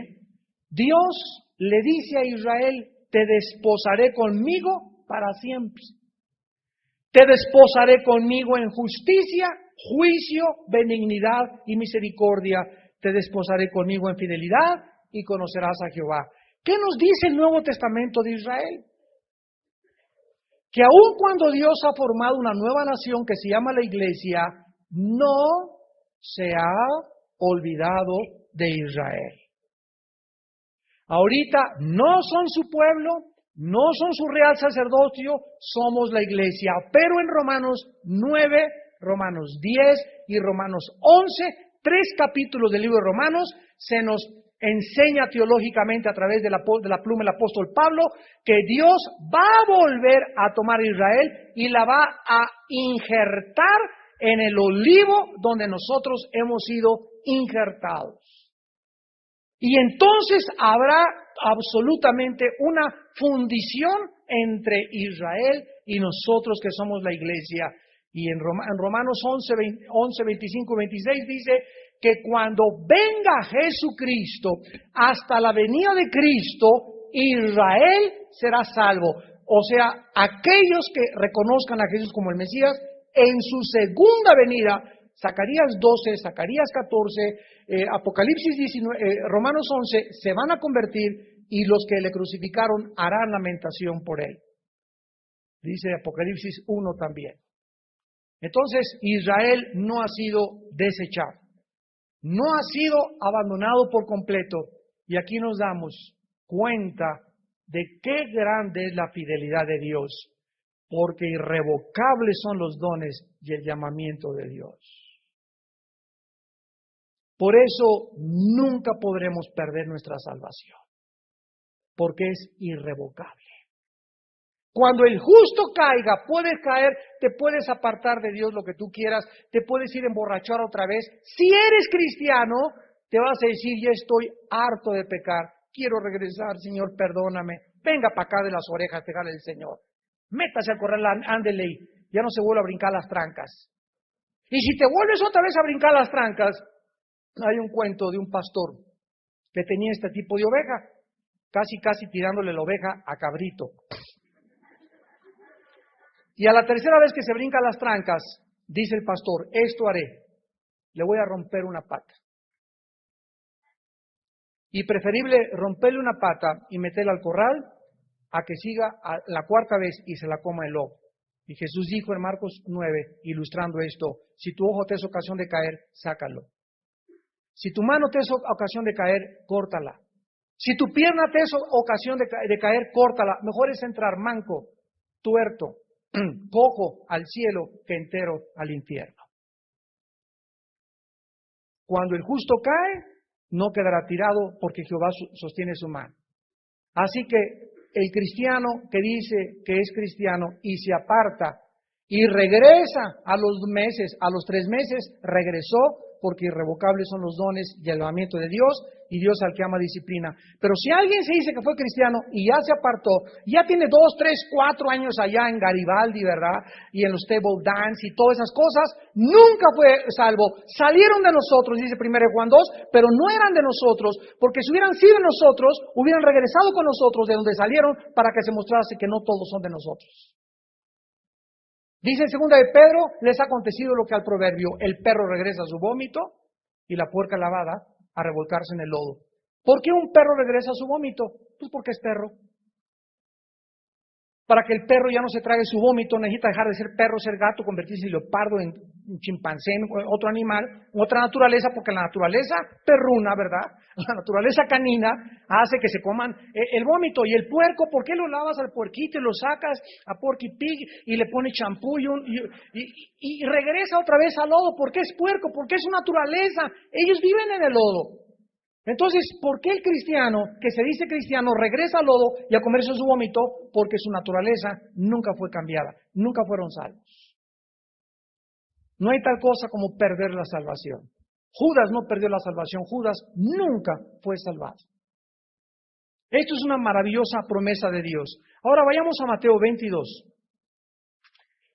Dios le dice a Israel: te desposaré conmigo para siempre. Te desposaré conmigo en justicia, juicio, benignidad y misericordia. Te desposaré conmigo en fidelidad y conocerás a Jehová. ¿Qué nos dice el Nuevo Testamento de Israel? Que aun cuando Dios ha formado una nueva nación que se llama la iglesia, no se ha olvidado de Israel. Ahorita no son su pueblo, no son su real sacerdocio, somos la iglesia. Pero en Romanos 9, Romanos 10 y Romanos 11, 3 capítulos del libro de Romanos, se nos enseña teológicamente a través de la pluma del apóstol Pablo que Dios va a volver a tomar a Israel y la va a injertar en el olivo donde nosotros hemos sido injertados. Y entonces habrá absolutamente una fundición entre Israel y nosotros que somos la iglesia. Y en Romanos 11, 25 y 26 dice que cuando venga Jesucristo, hasta la venida de Cristo, Israel será salvo. O sea, aquellos que reconozcan a Jesús como el Mesías, en su segunda venida, Zacarías 12, Zacarías 14, Apocalipsis 19, Romanos 11, se van a convertir y los que le crucificaron harán lamentación por él. Dice Apocalipsis 1 también. Entonces, Israel no ha sido desechado, no ha sido abandonado por completo. Y aquí nos damos cuenta de qué grande es la fidelidad de Dios, porque irrevocables son los dones y el llamamiento de Dios. Por eso nunca podremos perder nuestra salvación, porque es irrevocable. Cuando el justo caiga, puedes caer, te puedes apartar de Dios lo que tú quieras, te puedes ir a emborrachar otra vez. Si eres cristiano, te vas a decir: ya estoy harto de pecar, quiero regresar, Señor, perdóname. Venga para acá de las orejas, pegale el Señor. Métase a correr, ándele, ya no se vuelve a brincar las trancas. Y si te vuelves otra vez a brincar las trancas, hay un cuento de un pastor que tenía este tipo de oveja, casi tirándole la oveja a cabrito. Y a la tercera vez que se brinca las trancas, dice el pastor: esto haré, le voy a romper una pata. Y preferible romperle una pata y meterla al corral a que siga a la cuarta vez y se la coma el lobo. Y Jesús dijo en Marcos 9, ilustrando esto: si tu ojo te es ocasión de caer, sácalo. Si tu mano te es ocasión de caer, córtala. Si tu pierna te es ocasión de caer, córtala. Mejor es entrar manco, tuerto, cojo al cielo que entero al infierno. Cuando el justo cae, no quedará tirado porque Jehová sostiene su mano. Así que el cristiano que dice que es cristiano y se aparta y regresa a los meses, a los 3 meses, regresó, porque irrevocables son los dones y el llamamiento de Dios, y Dios al que ama disciplina. Pero si alguien se dice que fue cristiano y ya se apartó, ya tiene 2, 3, 4 años allá en Garibaldi, ¿verdad? Y en los table dance y todas esas cosas, nunca fue salvo. Salieron de nosotros, dice 1 Juan 2, pero no eran de nosotros, porque si hubieran sido de nosotros, hubieran regresado con nosotros de donde salieron para que se mostrase que no todos son de nosotros. Dice en 2 de Pedro, les ha acontecido lo que al proverbio, el perro regresa a su vómito y la puerca lavada a revolcarse en el lodo. ¿Por qué un perro regresa a su vómito? Pues porque es perro. Para que el perro ya no se trague su vómito, necesita dejar de ser perro, ser gato, convertirse en leopardo, en chimpancé, en otro animal, en otra naturaleza, porque la naturaleza perruna, ¿verdad? La naturaleza canina hace que se coman el vómito. Y el puerco, ¿por qué lo lavas al puerquito y lo sacas a Porky Pig y le pones champú y regresa otra vez al lodo? ¿Por qué es puerco? Porque es su naturaleza. Ellos viven en el lodo. Entonces, ¿por qué el cristiano, que se dice cristiano, regresa al lodo y a comerse su vómito? Porque su naturaleza nunca fue cambiada, nunca fueron salvos. No hay tal cosa como perder la salvación. Judas no perdió la salvación, Judas nunca fue salvado. Esto es una maravillosa promesa de Dios. Ahora vayamos a Mateo 22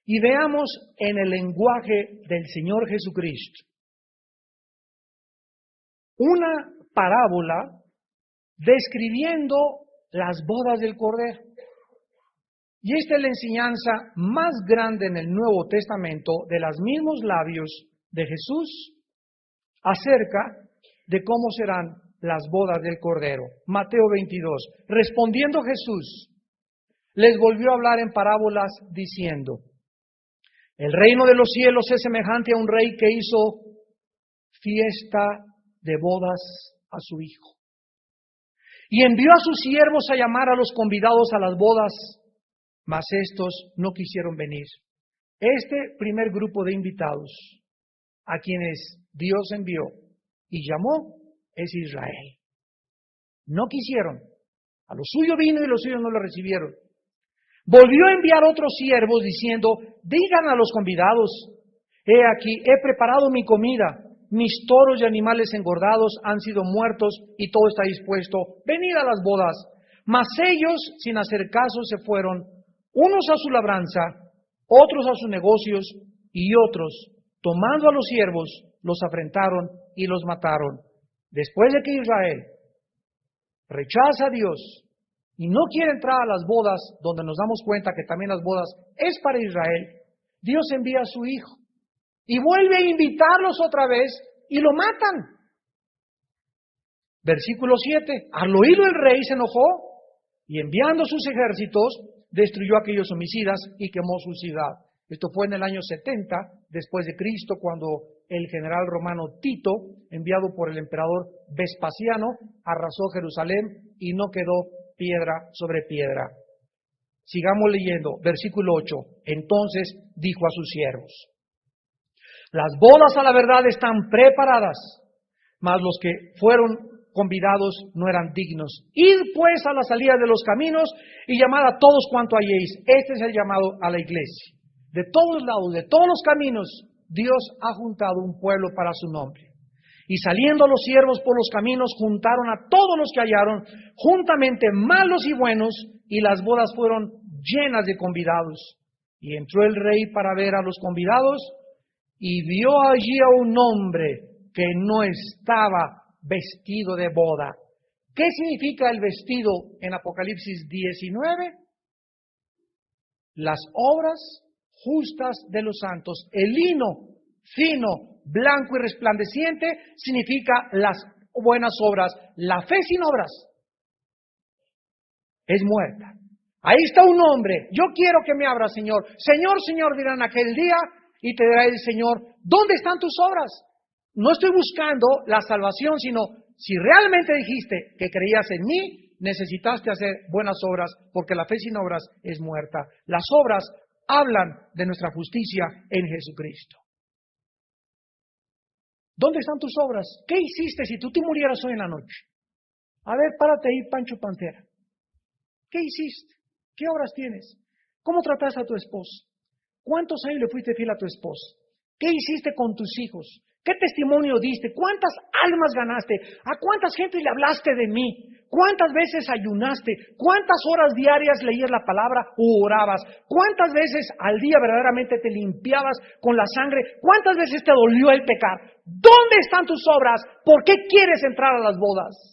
y veamos en el lenguaje del Señor Jesucristo una parábola describiendo las bodas del Cordero. Y esta es la enseñanza más grande en el Nuevo Testamento de los mismos labios de Jesús acerca de cómo serán las bodas del Cordero. Mateo 22. Respondiendo Jesús, les volvió a hablar en parábolas diciendo, el reino de los cielos es semejante a un rey que hizo fiesta de bodas a su hijo. Y envió a sus siervos a llamar a los convidados a las bodas, mas estos no quisieron venir. Este primer grupo de invitados a quienes Dios envió y llamó es Israel. No quisieron. A lo suyo vino y los suyos no lo recibieron. Volvió a enviar otros siervos diciendo, digan a los convidados, he aquí, he preparado mi comida. Mis toros y animales engordados han sido muertos y todo está dispuesto. Venid a las bodas. Mas ellos, sin hacer caso, se fueron, unos a su labranza, otros a sus negocios, y otros, tomando a los siervos, los afrentaron y los mataron. Después de que Israel rechaza a Dios y no quiere entrar a las bodas, donde nos damos cuenta que también las bodas es para Israel, Dios envía a su Hijo. Y vuelve a invitarlos otra vez y lo matan. Versículo 7. Al oírlo el rey se enojó y enviando sus ejércitos destruyó a aquellos homicidas y quemó su ciudad. Esto fue en el año 70 después de Cristo, cuando el general romano Tito, enviado por el emperador Vespasiano, arrasó Jerusalén y no quedó piedra sobre piedra. Sigamos leyendo. Versículo 8. Entonces dijo a sus siervos, las bodas a la verdad están preparadas, mas los que fueron convidados no eran dignos. Id pues a la salida de los caminos y llamad a todos cuanto halléis. Este es el llamado a la iglesia. De todos lados, de todos los caminos, Dios ha juntado un pueblo para su nombre. Y saliendo los siervos por los caminos, juntaron a todos los que hallaron, juntamente malos y buenos, y las bodas fueron llenas de convidados. Y entró el rey para ver a los convidados, y vio allí a un hombre que no estaba vestido de boda. ¿Qué significa el vestido en Apocalipsis 19? Las obras justas de los santos. El lino fino, blanco y resplandeciente significa las buenas obras. La fe sin obras es muerta. Ahí está un hombre. Yo quiero que me abra, Señor. Señor, Señor, dirán aquel día. Y te dirá el Señor, ¿dónde están tus obras? No estoy buscando la salvación, sino si realmente dijiste que creías en mí, necesitaste hacer buenas obras, porque la fe sin obras es muerta. Las obras hablan de nuestra justicia en Jesucristo. ¿Dónde están tus obras? ¿Qué hiciste si tú te murieras hoy en la noche? A ver, párate ahí, Pancho Pantera. ¿Qué hiciste? ¿Qué obras tienes? ¿Cómo trataste a tu esposa? ¿Cuántos años le fuiste fiel a tu esposa? ¿Qué hiciste con tus hijos? ¿Qué testimonio diste? ¿Cuántas almas ganaste? ¿A cuántas gente le hablaste de mí? ¿Cuántas veces ayunaste? ¿Cuántas horas diarias leías la palabra o orabas? ¿Cuántas veces al día verdaderamente te limpiabas con la sangre? ¿Cuántas veces te dolió el pecar? ¿Dónde están tus obras? ¿Por qué quieres entrar a las bodas?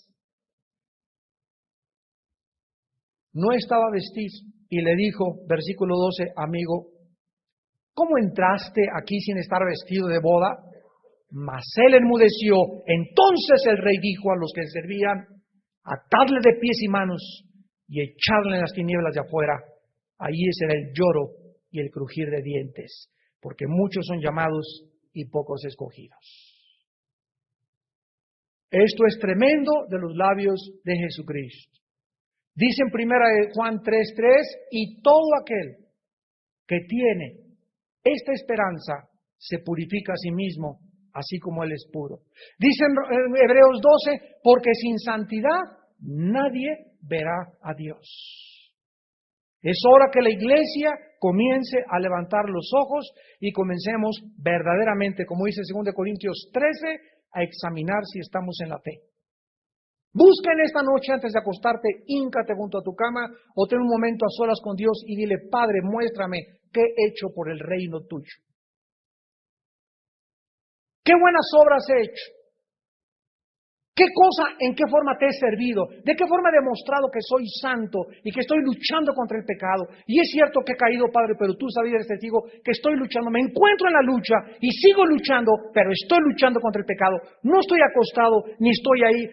No estaba vestido y le dijo, versículo 12, amigo, ¿cómo entraste aquí sin estar vestido de boda? Mas él enmudeció. Entonces el rey dijo a los que servían, atadle de pies y manos y echadle en las tinieblas de afuera. Allí será el lloro y el crujir de dientes, porque muchos son llamados y pocos escogidos. Esto es tremendo de los labios de Jesucristo. Dice en 1 Juan 3:3, y todo aquel que tiene esta esperanza se purifica a sí mismo, así como Él es puro. Dice en Hebreos 12, porque sin santidad nadie verá a Dios. Es hora que la iglesia comience a levantar los ojos y comencemos verdaderamente, como dice 2 Corintios 13, a examinar si estamos en la fe. Busca en esta noche antes de acostarte, híncate junto a tu cama o ten un momento a solas con Dios y dile, Padre, muéstrame qué he hecho por el reino tuyo. ¿Qué buenas obras he hecho? ¿Qué cosa, en qué forma te he servido? ¿De qué forma he demostrado que soy santo y que estoy luchando contra el pecado? Y es cierto que he caído, Padre, pero tú sabes, eres testigo, que estoy luchando. Me encuentro en la lucha y sigo luchando, pero estoy luchando contra el pecado. No estoy acostado ni estoy ahí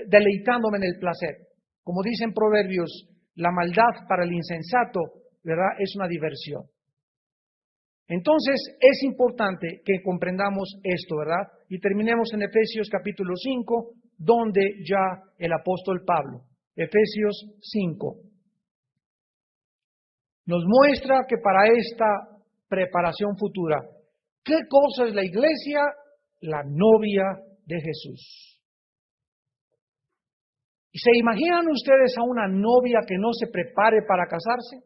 deleitándome en el placer. Como dicen Proverbios, la maldad para el insensato, ¿verdad?, es una diversión. Entonces, es importante que comprendamos esto, ¿verdad? Y terminemos en Efesios capítulo 5, donde ya el apóstol Pablo, Efesios 5, nos muestra que para esta preparación futura, ¿qué cosa es la iglesia? La novia de Jesús. ¿Y se imaginan ustedes a una novia que no se prepare para casarse?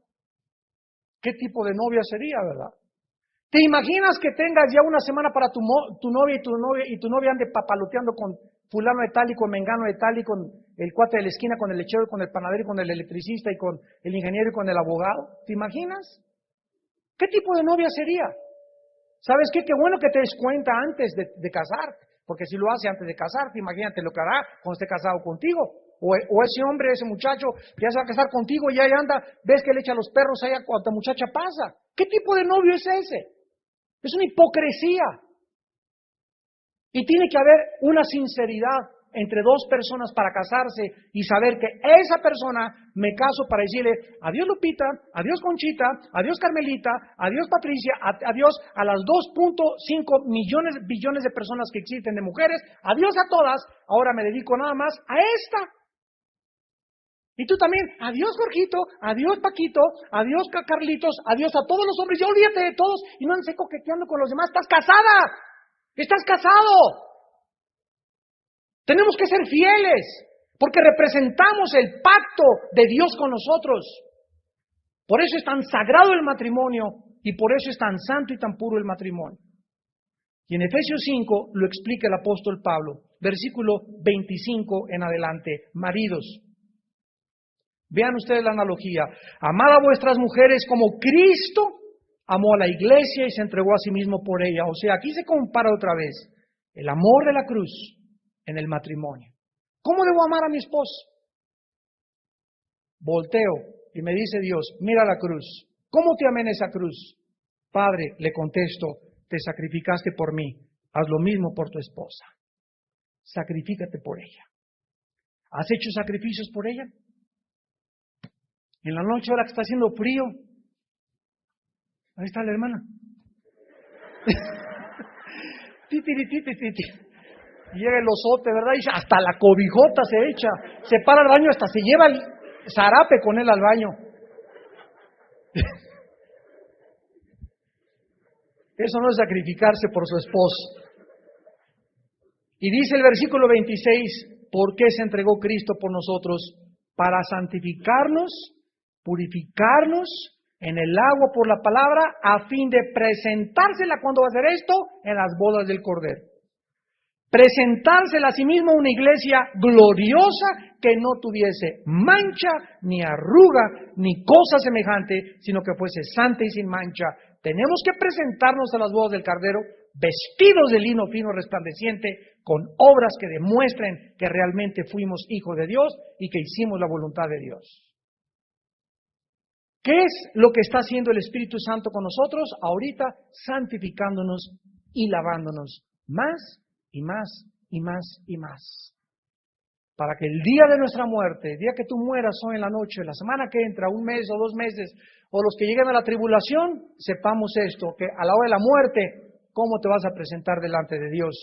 ¿Qué tipo de novia sería, verdad? ¿Te imaginas que tengas ya una semana para tu novia y tu novia ande papaloteando con fulano de tal y con mengano de tal y con el cuate de la esquina, con el lechero y con el panadero y con el electricista y con el ingeniero y con el abogado? ¿Te imaginas? ¿Qué tipo de novia sería? ¿Sabes qué? Qué bueno que te des cuenta antes de casarte, porque si lo hace antes de casarte, imagínate lo que hará cuando esté casado contigo. O ese hombre, ese muchacho, ya se va a casar contigo y ahí anda, ves que le echa los perros allá cuando la muchacha pasa. ¿Qué tipo de novio es ese? Es una hipocresía. Y tiene que haber una sinceridad entre dos personas para casarse y saber que esa persona me caso para decirle adiós Lupita, adiós Conchita, adiós Carmelita, adiós Patricia, adiós a las 2.5 billones de personas que existen de mujeres, adiós a todas, ahora me dedico nada más a esta. Y tú también, adiós Jorgito, adiós Paquito, adiós Carlitos, adiós a todos los hombres, ya olvídate de todos y no andes coqueteando con los demás, estás casada, estás casado. Tenemos que ser fieles, porque representamos el pacto de Dios con nosotros. Por eso es tan sagrado el matrimonio y por eso es tan santo y tan puro el matrimonio. Y en Efesios 5 lo explica el apóstol Pablo, versículo 25 en adelante, maridos. Vean ustedes la analogía. Amad a vuestras mujeres como Cristo amó a la iglesia y se entregó a sí mismo por ella. O sea, aquí se compara otra vez el amor de la cruz en el matrimonio. ¿Cómo debo amar a mi esposo? Volteo y me dice Dios, mira la cruz. ¿Cómo te amé en esa cruz? Padre, le contesto, te sacrificaste por mí. Haz lo mismo por tu esposa. Sacrifícate por ella. ¿Has hecho sacrificios por ella? En la noche, ahora que está haciendo frío, ahí está la hermana. Y llega el osote, ¿verdad? Y hasta la cobijota se echa, se para al baño, hasta se lleva el zarape con él al baño. Eso no es sacrificarse por su esposo. Y dice el versículo 26, ¿por qué se entregó Cristo por nosotros? Para santificarnos purificarnos en el agua por la palabra, a fin de presentársela, ¿cuándo va a ser esto? En las bodas del Cordero. Presentársela a sí mismo a una iglesia gloriosa que no tuviese mancha, ni arruga, ni cosa semejante, sino que fuese santa y sin mancha. Tenemos que presentarnos a las bodas del Cordero vestidos de lino fino resplandeciente, con obras que demuestren que realmente fuimos hijos de Dios y que hicimos la voluntad de Dios. ¿Qué es lo que está haciendo el Espíritu Santo con nosotros? Ahorita santificándonos y lavándonos más y más y más y más. Para que el día de nuestra muerte, el día que tú mueras hoy en la noche, la semana que entra, un mes o 2 meses, o los que lleguen a la tribulación, sepamos esto, que a la hora de la muerte, ¿cómo te vas a presentar delante de Dios?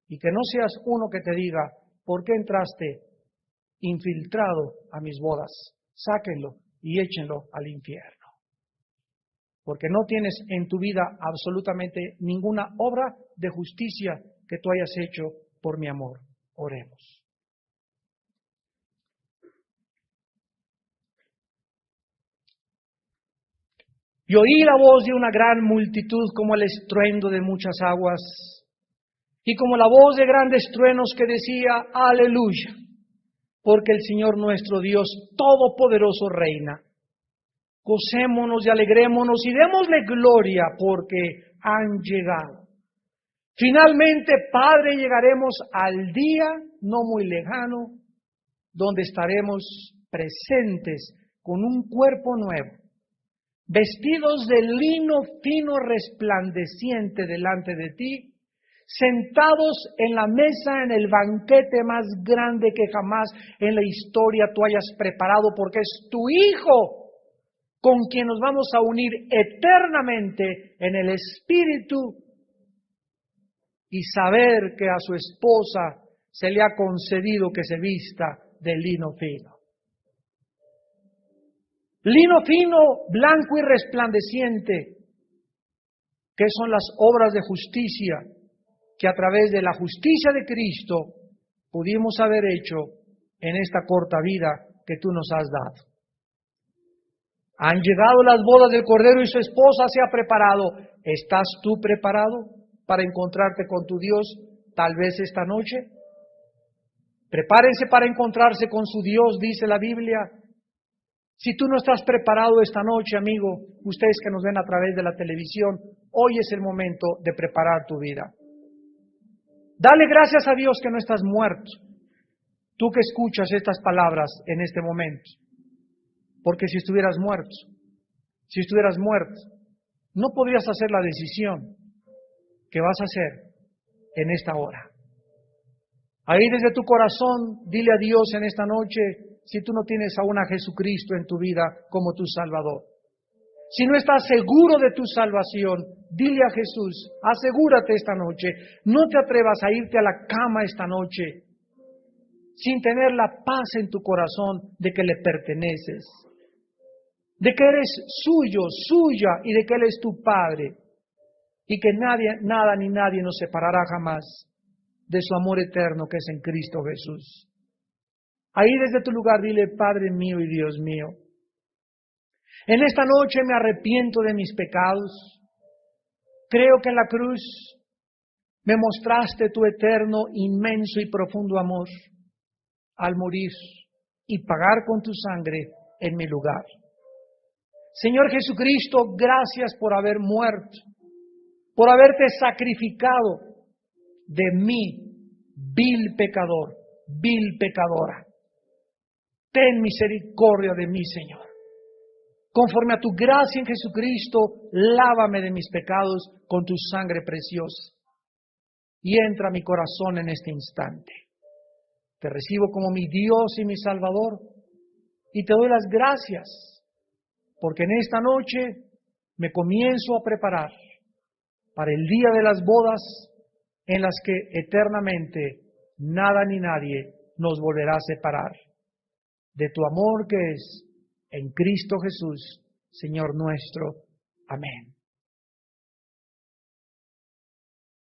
Y que no seas uno que te diga, ¿por qué entraste infiltrado a mis bodas? Sáquenlo y échenlo al infierno. Porque no tienes en tu vida absolutamente ninguna obra de justicia que tú hayas hecho por mi amor. Oremos. Y oí la voz de una gran multitud como el estruendo de muchas aguas, y como la voz de grandes truenos que decía, aleluya, porque el Señor nuestro Dios Todopoderoso reina. Gocémonos y alegrémonos y démosle gloria porque han llegado. Finalmente, Padre, llegaremos al día no muy lejano, donde estaremos presentes con un cuerpo nuevo, vestidos de lino fino resplandeciente delante de ti, sentados en la mesa en el banquete más grande que jamás en la historia tú hayas preparado, porque es tu Hijo con quien nos vamos a unir eternamente en el Espíritu, y saber que a su esposa se le ha concedido que se vista de lino fino. Lino fino, blanco y resplandeciente, que son las obras de justicia que a través de la justicia de Cristo pudimos haber hecho en esta corta vida que tú nos has dado. Han llegado las bodas del Cordero y su esposa se ha preparado. ¿Estás tú preparado para encontrarte con tu Dios tal vez esta noche? Prepárense para encontrarse con su Dios, dice la Biblia. Si tú no estás preparado esta noche, amigo, ustedes que nos ven a través de la televisión, hoy es el momento de preparar tu vida. Dale gracias a Dios que no estás muerto, tú que escuchas estas palabras en este momento. Porque si estuvieras muerto, no podrías hacer la decisión que vas a hacer en esta hora. Ahí desde tu corazón, dile a Dios en esta noche, si tú no tienes aún a Jesucristo en tu vida como tu Salvador. Si no estás seguro de tu salvación, dile a Jesús, asegúrate esta noche. No te atrevas a irte a la cama esta noche sin tener la paz en tu corazón de que le perteneces, de que eres suyo, suya, y de que Él es tu Padre, y que nadie, nada ni nadie nos separará jamás de su amor eterno que es en Cristo Jesús. Ahí desde tu lugar dile, Padre mío y Dios mío, en esta noche me arrepiento de mis pecados. Creo que en la cruz me mostraste tu eterno, inmenso y profundo amor al morir y pagar con tu sangre en mi lugar. Señor Jesucristo, gracias por haber muerto, por haberte sacrificado de mí, vil pecador, vil pecadora. Ten misericordia de mí, Señor. Conforme a tu gracia en Jesucristo, lávame de mis pecados con tu sangre preciosa. Y entra a mi corazón en este instante. Te recibo como mi Dios y mi Salvador. Y te doy las gracias, porque en esta noche me comienzo a preparar para el día de las bodas en las que eternamente nada ni nadie nos volverá a separar de tu amor que es en Cristo Jesús, Señor nuestro. Amén.